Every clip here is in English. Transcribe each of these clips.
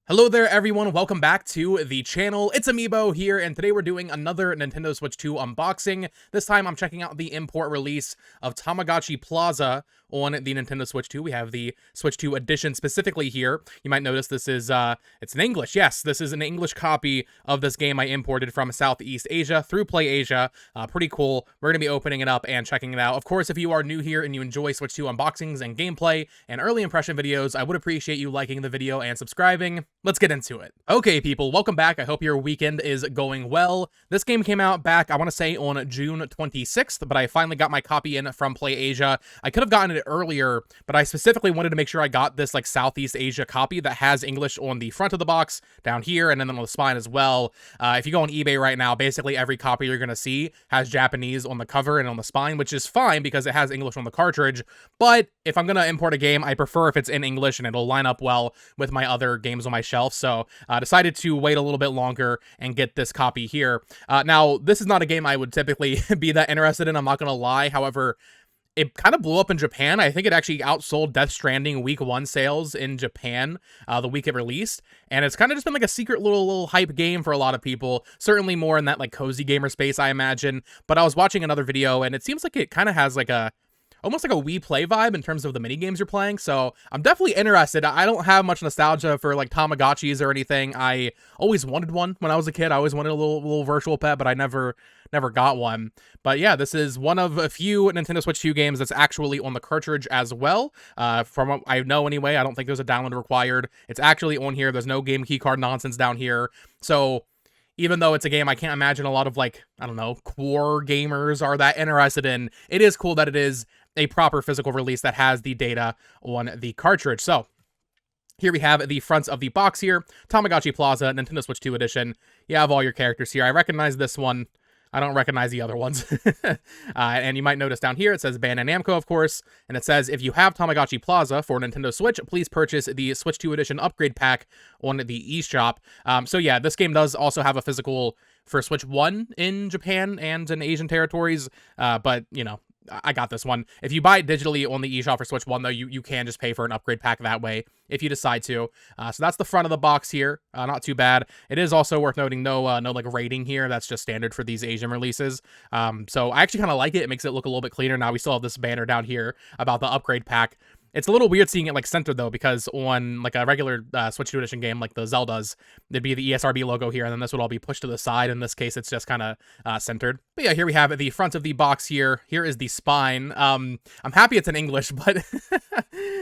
Hello there everyone, welcome back to the channel. It's Amiibo here, and today we're doing another Nintendo Switch 2 unboxing. This time I'm checking out the import release of Tamagotchi Plaza on the Nintendo Switch 2. We have the Switch 2 edition specifically here. You might notice this is, it's in English. Yes, this is an English copy of this game I imported from Southeast Asia through Play Asia. Pretty cool. We're going to be opening it up and checking it out. Of course, if you are new here and you enjoy Switch 2 unboxings and gameplay and early impression videos, I would appreciate you liking the video and subscribing. Let's get into it. Okay, people, welcome back. I hope your weekend is going well. This game came out back, I want to say, on June 26th, but I finally got my copy in from Play Asia. I could have gotten it earlier, but I specifically wanted to make sure I got this like Southeast Asia copy that has English on the front of the box, down here, and then on the spine as well. If you go on eBay right now, basically every copy you're going to see has Japanese on the cover and on the spine, which is fine because it has English on the cartridge. But if I'm going to import a game, I prefer if it's in English and it'll line up well with my other games on my shelf. So decided to wait a little bit longer and get this copy here. Now, this is not a game I would typically be that interested in, I'm not going to lie. However, it kind of blew up in Japan. I think it actually outsold Death Stranding week 1 sales in Japan the week it released. And it's kind of just been like a secret little hype game for a lot of people. Certainly more in that like cozy gamer space, I imagine. But I was watching another video and it seems like it kind of has like a almost like a Wii Play vibe in terms of the mini games you're playing. So I'm definitely interested. I don't have much nostalgia for like Tamagotchis or anything. I always wanted one when I was a kid. I always wanted a little virtual pet, but I never got one. But yeah, this is one of a few Nintendo Switch 2 games that's actually on the cartridge as well. From what I know anyway, I don't think there's a download required. It's actually on here. There's no game keycard nonsense down here. So even though it's a game I can't imagine a lot of, like, I don't know, core gamers are that interested in, it is cool that it is a proper physical release that has the data on the cartridge. So here we have the fronts of the box here. Tamagotchi Plaza, Nintendo Switch 2 edition. You have all your characters here. I recognize this one. I don't recognize the other ones. And you might notice down here, it says Bandai Namco, of course, and it says, if you have Tamagotchi Plaza for Nintendo Switch, please purchase the Switch 2 Edition upgrade pack on the eShop. So yeah, this game does also have a physical for Switch 1 in Japan and in Asian territories, but, you know, I got this one. If you buy it digitally on the eShop for Switch 1, though, you can just pay for an upgrade pack that way if you decide to. So that's the front of the box here. Not too bad. It is also worth noting no like rating here. That's just standard for these Asian releases. So I actually kind of like it. It makes it look a little bit cleaner. Now we still have this banner down here about the upgrade pack. It's a little weird seeing it like centered though, because on like a regular Switch 2 edition game like the Zeldas, there'd be the ESRB logo here, and then this would all be pushed to the side. In this case, it's just kind of centered. But yeah, here we have the front of the box here. Here is the spine. I'm happy it's in English, but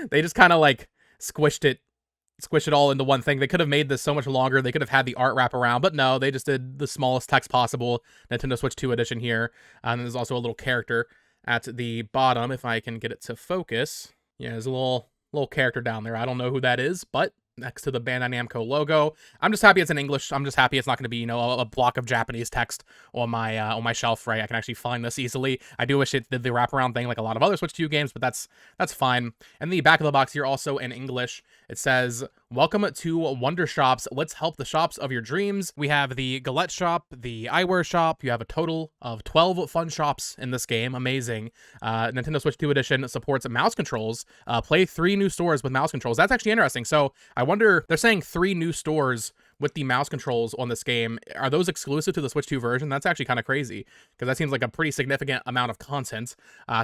they just kind of like squished it all into one thing. They could have made this so much longer. They could have had the art wrap around, but no, they just did the smallest text possible. Nintendo Switch 2 edition here. And there's also a little character at the bottom, if I can get it to focus. Yeah, there's a little character down there. I don't know who that is, but next to the Bandai Namco logo. I'm just happy it's in English. I'm just happy it's not going to be, you know, a block of Japanese text on my shelf, right? I can actually find this easily. I do wish it did the wraparound thing like a lot of other Switch 2 games, but that's fine. And the back of the box here also in English. It says, "Welcome to Wonder Shops. Let's help the shops of your dreams." We have the Galette shop, the eyewear shop. You have a total of 12 fun shops in this game. Amazing. Nintendo Switch 2 edition supports mouse controls. Play 3 new stores with mouse controls. That's actually interesting. So I wonder, they're saying 3 new stores with the mouse controls on this game. Are those exclusive to the Switch 2 version? That's actually kind of crazy, because that seems like a pretty significant amount of content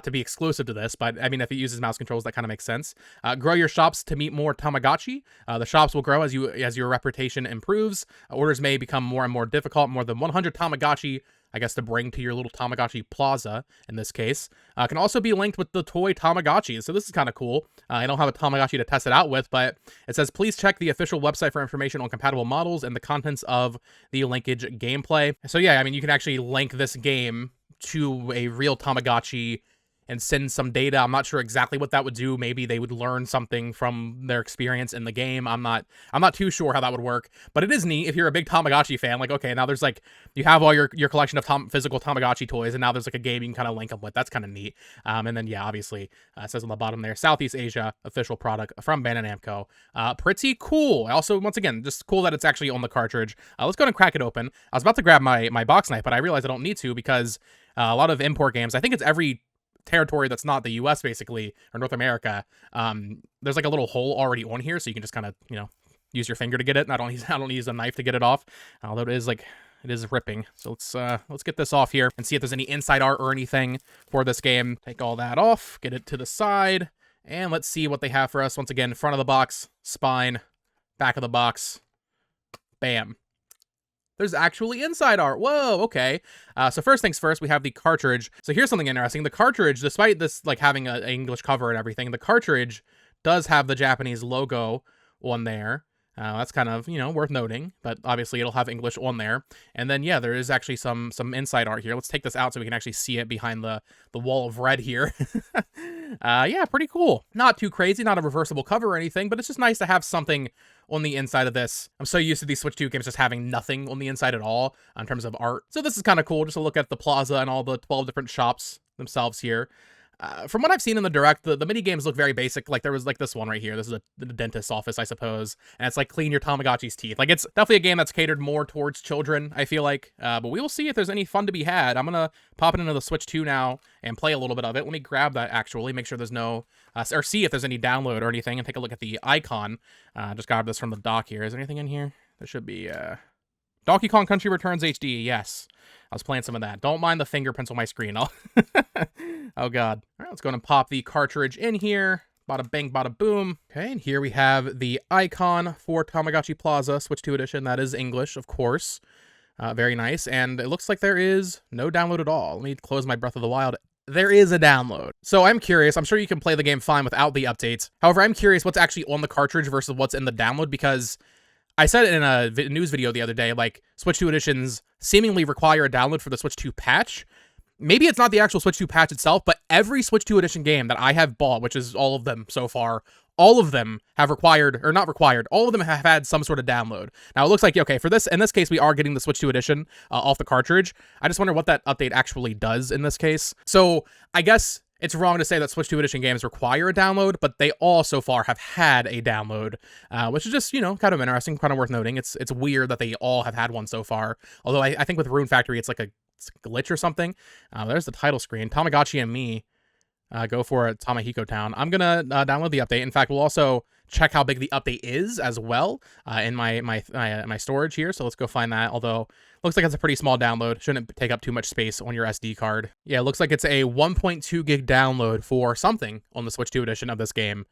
to be exclusive to this. But I mean, if it uses mouse controls, that kind of makes sense. Grow your shops to meet more Tamagotchi. The shops will grow as your reputation improves. Orders may become more and more difficult. More than 100 Tamagotchi, I guess, to bring to your little Tamagotchi Plaza, in this case, can also be linked with the toy Tamagotchis. So this is kind of cool. I don't have a Tamagotchi to test it out with, but it says, please check the official website for information on compatible models and the contents of the linkage gameplay. So yeah, I mean, you can actually link this game to a real Tamagotchi and send some data. I'm not sure exactly what that would do. Maybe they would learn something from their experience in the game. I'm not too sure how that would work, but it is neat if you're a big Tamagotchi fan. Like, okay, now there's like, you have all your collection of physical Tamagotchi toys, and now there's like a game you can kind of link them with. That's kind of neat. And then yeah, obviously, it says on the bottom there, Southeast Asia official product from Bandai Namco. Pretty cool. Also, once again, just cool that it's actually on the cartridge. Let's go ahead and crack it open. I was about to grab my box knife, but I realized I don't need to, because a lot of import games, I think it's every territory that's not the US, basically, or North America, there's like a little hole already on here, so you can just kind of, you know, use your finger to get it. I don't use a knife to get it off, although it is like, it is ripping. So let's get this off here and see if there's any inside art or anything for this game. Take all that off, get it to the side, and let's see what they have for us. Once again, front of the box, spine, back of the box, bam. There's actually inside art. Whoa, okay. So first things first, we have the cartridge. So here's something interesting. The cartridge, despite this like having an English cover and everything, the cartridge does have the Japanese logo on there. That's kind of, worth noting, but obviously it'll have English on there. And then, yeah, there is actually some inside art here. Let's take this out so we can actually see it behind the wall of red here. Yeah, pretty cool. Not too crazy, not a reversible cover or anything, but it's just nice to have something on the inside of this. I'm so used to these Switch 2 games just having nothing on the inside at all in terms of art. So this is kind of cool, just to look at the plaza and all the 12 different shops themselves here. From what I've seen in the Direct, the mini games look very basic. Like there was like this one right here. This is the dentist's office, I suppose. And it's like clean your Tamagotchi's teeth. Like it's definitely a game that's catered more towards children, I feel like. But we will see if there's any fun to be had. I'm going to pop it into the Switch 2 now and play a little bit of it. Let me grab that actually, make sure there's no, or see if there's any download or anything and take a look at the icon. Just grab this from the dock here. Is there anything in here? There should be, Donkey Kong Country Returns HD, yes. I was playing some of that. Don't mind the fingerprints on my screen. Oh, God. All right, let's go and pop the cartridge in here. Bada bing, bada boom. Okay, and here we have the icon for Tamagotchi Plaza, Switch 2 edition. That is English, of course. Very nice. And it looks like there is no download at all. Let me close my Breath of the Wild. There is a download. So I'm curious. I'm sure you can play the game fine without the updates. However, I'm curious what's actually on the cartridge versus what's in the download, because I said it in a news video the other day, like, Switch 2 editions seemingly require a download for the Switch 2 patch. Maybe it's not the actual Switch 2 patch itself, but every Switch 2 edition game that I have bought, which is all of them so far, all of them have required, or not required, all of them have had some sort of download. Now, it looks like, okay, in this case, we are getting the Switch 2 edition off the cartridge. I just wonder what that update actually does in this case. So, I guess it's wrong to say that Switch 2 edition games require a download, but they all so far have had a download, which is just, kind of interesting, kind of worth noting. It's weird that they all have had one so far. Although I think with Rune Factory, it's like a glitch or something. There's the title screen. Tamagotchi and Me. Go for it, Tamahiko Town. I'm gonna download the update. In fact, we'll also check how big the update is as well in my storage here. So let's go find that. Although looks like it's a pretty small download. Shouldn't take up too much space on your SD card. Yeah, it looks like it's a 1.2 gig download for something on the Switch 2 edition of this game.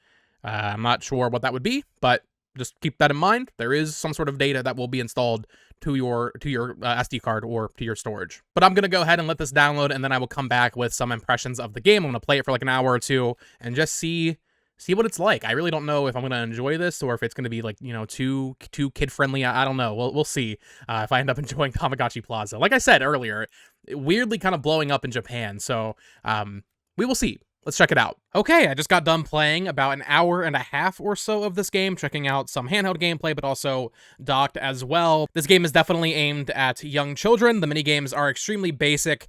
I'm not sure what that would be, but just keep that in mind. There is some sort of data that will be installed to your SD card or to your storage. But I'm going to go ahead and let this download, and then I will come back with some impressions of the game. I'm going to play it for like an hour or two and just see what it's like. I really don't know if I'm going to enjoy this or if it's going to be like, too kid-friendly. I don't know. We'll see if I end up enjoying Tamagotchi Plaza. Like I said earlier, weirdly kind of blowing up in Japan. So we will see. Let's check it out. Okay, I just got done playing about an hour and a half or so of this game, checking out some handheld gameplay, but also docked as well. This game is definitely aimed at young children. The minigames are extremely basic.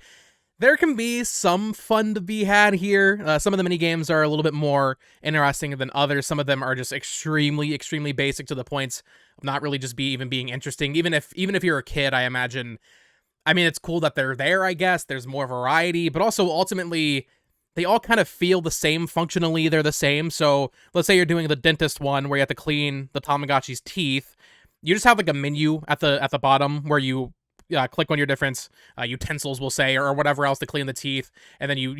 There can be some fun to be had here. Some of the minigames are a little bit more interesting than others. Some of them are just extremely, extremely basic to the point of not really just even being interesting. Even if you're a kid, I imagine. I mean, it's cool that they're there, I guess. There's more variety, but also ultimately, they all kind of feel the same functionally. They're the same. So let's say you're doing the dentist one where you have to clean the Tamagotchi's teeth. You just have like a menu at the bottom where you click on your different utensils, we'll say, or whatever else to clean the teeth, and then you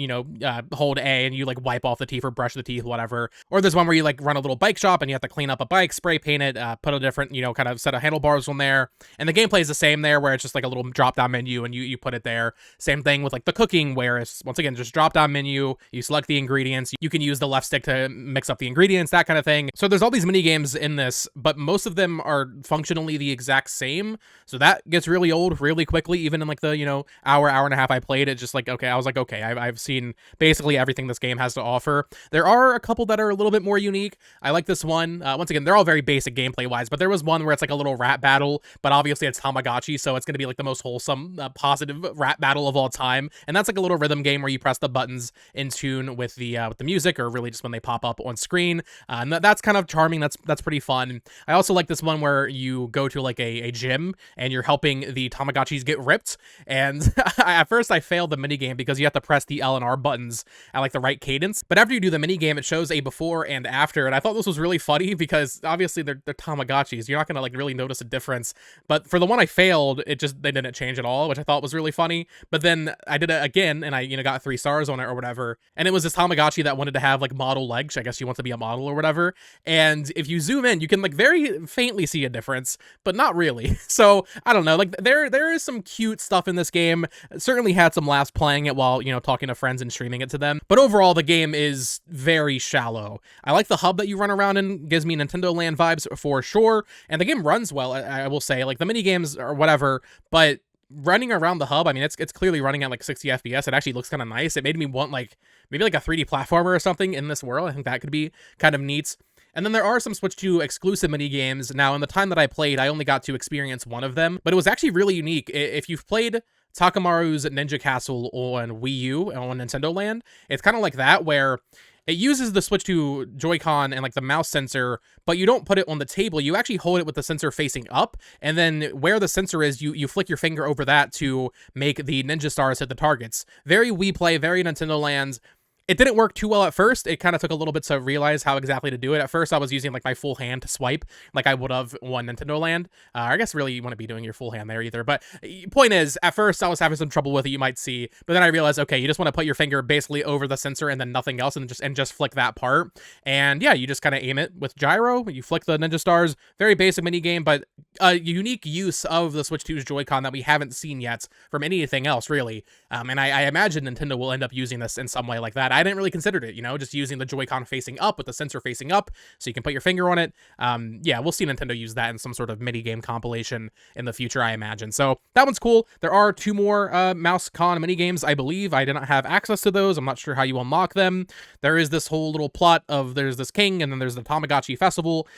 hold A and you like wipe off the teeth or brush the teeth, whatever. Or there's one where you like run a little bike shop and you have to clean up a bike, spray paint it, put a different kind of set of handlebars on there, and the gameplay is the same there, where it's just like a little drop down menu and you put it there. Same thing with like the cooking, where it's once again just drop down menu. You select the ingredients. You can use the left stick to mix up the ingredients, that kind of thing. So there's all these mini games in this, but most of them are functionally the exact same. So that gets really old really quickly. Even in like the hour and a half I played it, just like okay, I was like, okay, I've seen basically everything this game has to offer. There are a couple that are a little bit more unique. I like this one. Once again, they're all very basic gameplay wise, but there was one where it's like a little rap battle, but obviously it's Tamagotchi, so it's going to be like the most wholesome positive rap battle of all time. And that's like a little rhythm game where you press the buttons in tune with the music, or really just when they pop up on screen. And that's kind of charming. That's pretty fun. I also like this one where you go to like a gym and you're helping the Tamagotchi Tamagotchis get ripped. And at first I failed the minigame because you have to press the L and R buttons at like the right cadence. But after you do the minigame, it shows a before and after. And I thought this was really funny because obviously they're Tamagotchis. You're not gonna like really notice a difference. But for the one I failed, they didn't change at all, which I thought was really funny. But then I did it again and I, got 3 stars on it or whatever. And it was this Tamagotchi that wanted to have like model legs. I guess you want to be a model or whatever. And if you zoom in, you can like very faintly see a difference, but not really. So I don't know, like there is some cute stuff in this game. Certainly had some laughs playing it while, talking to friends and streaming it to them. But overall, the game is very shallow. I like the hub that you run around in, gives me Nintendo Land vibes for sure. And the game runs well, I will say. Like the mini games or whatever, but running around the hub, I mean, it's clearly running at like 60 FPS. It actually looks kind of nice. It made me want like maybe like a 3D platformer or something in this world. I think that could be kind of neat. And then there are some Switch 2 exclusive mini games. Now, in the time that I played, I only got to experience one of them, but it was actually really unique. If you've played Takamaru's Ninja Castle on Wii U on Nintendo Land, it's kind of like that, where it uses the Switch 2 Joy-Con and like the mouse sensor, but you don't put it on the table. You actually hold it with the sensor facing up, and then where the sensor is, you flick your finger over that to make the ninja stars hit the targets. Very Wii Play, very Nintendo Land. It didn't work too well at first. It kind of took a little bit to realize how exactly to do it. At first, I was using like my full hand to swipe, like I would have on Nintendo Land. I guess really you want to be doing your full hand there either. But point is, at first I was having some trouble with it, you might see. But then I realized, okay, you just want to put your finger basically over the sensor and then nothing else, and just flick that part. And yeah, you just kind of aim it with gyro. You flick the ninja stars. Very basic mini game, but a unique use of the Switch 2's Joy-Con that we haven't seen yet from anything else, really. And I imagine Nintendo will end up using this in some way like that. I didn't really consider it, just using the Joy-Con facing up with the sensor facing up so you can put your finger on it. Yeah, we'll see Nintendo use that in some sort of mini game compilation in the future, I imagine. So that one's cool. There are 2 more Mouse-Con mini games, I believe. I did not have access to those. I'm not sure how you unlock them. There is this whole little plot of there's this king and then there's the Tamagotchi Festival.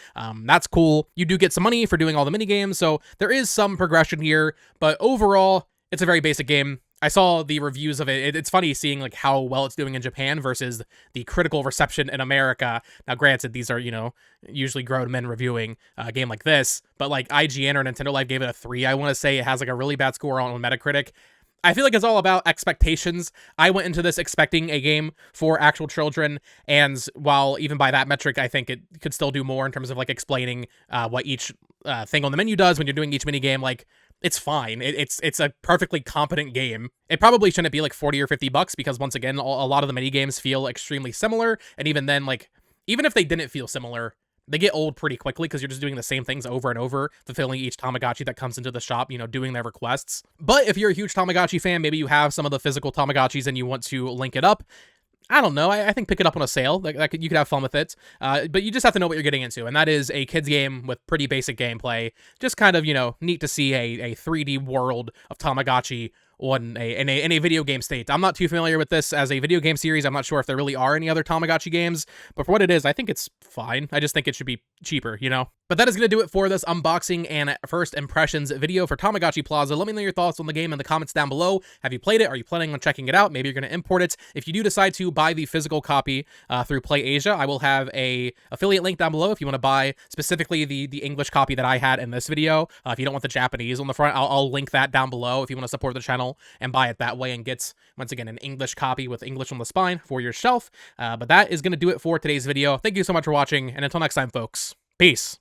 That's cool. You do get some money for doing all the mini games, so there is some progression here, but overall, it's a very basic game. I saw the reviews of it. It's funny seeing like how well it's doing in Japan versus the critical reception in America. Now, granted, these are, usually grown men reviewing a game like this, but like IGN or Nintendo Life gave it a 3. I want to say it has like a really bad score on Metacritic. I feel like it's all about expectations. I went into this expecting a game for actual children, and while even by that metric, I think it could still do more in terms of like explaining what each thing on the menu does when you're doing each mini game. Like, it's fine. It's a perfectly competent game. It probably shouldn't be like 40 or 50 bucks because once again, a lot of the mini games feel extremely similar, and even then, like, even if they didn't feel similar, they get old pretty quickly because you're just doing the same things over and over, fulfilling each Tamagotchi that comes into the shop, doing their requests. But if you're a huge Tamagotchi fan, maybe you have some of the physical Tamagotchis and you want to link it up, I don't know. I think pick it up on a sale. You could have fun with it. But you just have to know what you're getting into. And that is a kid's game with pretty basic gameplay. Just kind of, neat to see a 3D world of Tamagotchi in a video game state. I'm not too familiar with this as a video game series. I'm not sure if there really are any other Tamagotchi games, but for what it is, I think it's fine. I just think it should be cheaper, But that is going to do it for this unboxing and first impressions video for Tamagotchi Plaza. Let me know your thoughts on the game in the comments down below. Have you played it? Are you planning on checking it out? Maybe you're going to import it. If you do decide to buy the physical copy through Play Asia, I will have a affiliate link down below if you want to buy specifically the English copy that I had in this video. If you don't want the Japanese on the front, I'll link that down below if you want to support the channel and buy it that way and get, once again, an English copy with English on the spine for your shelf. But that is going to do it for today's video. Thank you so much for watching, and until next time, folks, peace.